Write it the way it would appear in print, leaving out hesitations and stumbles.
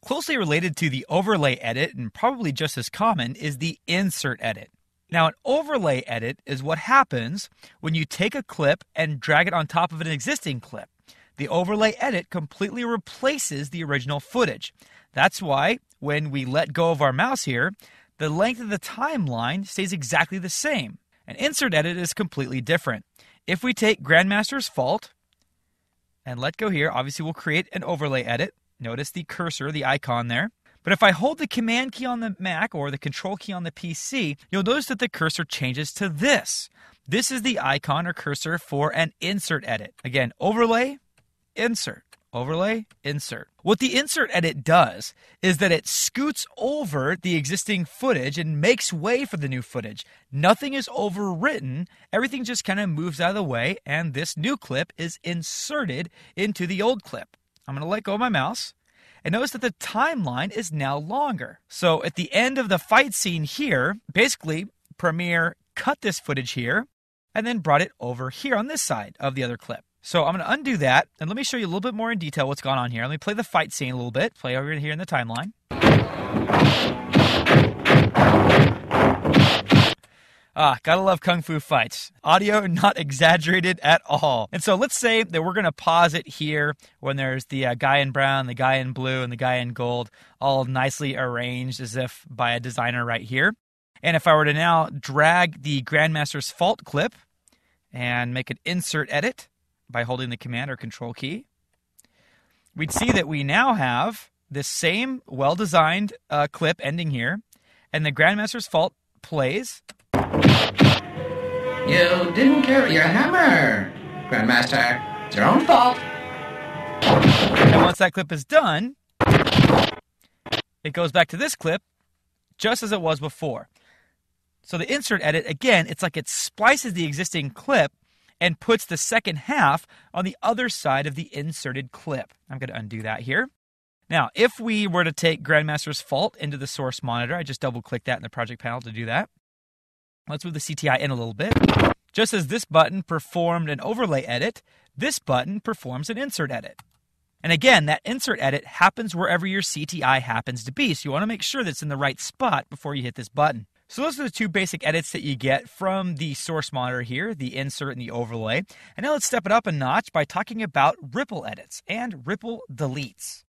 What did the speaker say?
Closely related to the overlay edit, and probably just as common, is the insert edit. Now, an overlay edit is what happens when you take a clip and drag it on top of an existing clip. The overlay edit completely replaces the original footage. That's why when we let go of our mouse here, the length of the timeline stays exactly the same. An insert edit is completely different. If we take Grandmaster's Fault and let go here, obviously we'll create an overlay edit. Notice the cursor, the icon there. But if I hold the Command key on the Mac or the Control key on the PC, you'll notice that the cursor changes to this. This is the icon or cursor for an insert edit. Again, overlay, insert. Overlay, insert. What the insert edit does is that it scoots over the existing footage and makes way for the new footage. Nothing is overwritten. Everything just kind of moves out of the way, and this new clip is inserted into the old clip. I'm going to let go of my mouse, and notice that the timeline is now longer. So at the end of the fight scene here, basically Premiere cut this footage here and then brought it over here on this side of the other clip. So I'm going to undo that, and let me show you a little bit more in detail what's going on here. Let me play the fight scene a little bit. Play over here in the timeline. Gotta love Kung Fu fights. Audio not exaggerated at all. And so let's say that we're going to pause it here when there's the guy in brown, the guy in blue, and the guy in gold, all nicely arranged as if by a designer right here. And if I were to now drag the Grandmaster's Fault clip and make an insert edit, by holding the Command or Control key, we'd see that we now have this same well-designed clip ending here, and the Grandmaster's Fault plays. You didn't carry your hammer, Grandmaster. It's your own fault. And once that clip is done, it goes back to this clip just as it was before. So the insert edit, again, it's like it splices the existing clip and puts the second half on the other side of the inserted clip. I'm going to undo that here. Now, if we were to take Grandmaster's Fault into the source monitor, I just double-click that in the project panel to do that. Let's move the CTI in a little bit. Just as this button performed an overlay edit, this button performs an insert edit. And again, that insert edit happens wherever your CTI happens to be, so you want to make sure that it's in the right spot before you hit this button. So those are the two basic edits that you get from the source monitor here, the insert and the overlay. And now let's step it up a notch by talking about ripple edits and ripple deletes.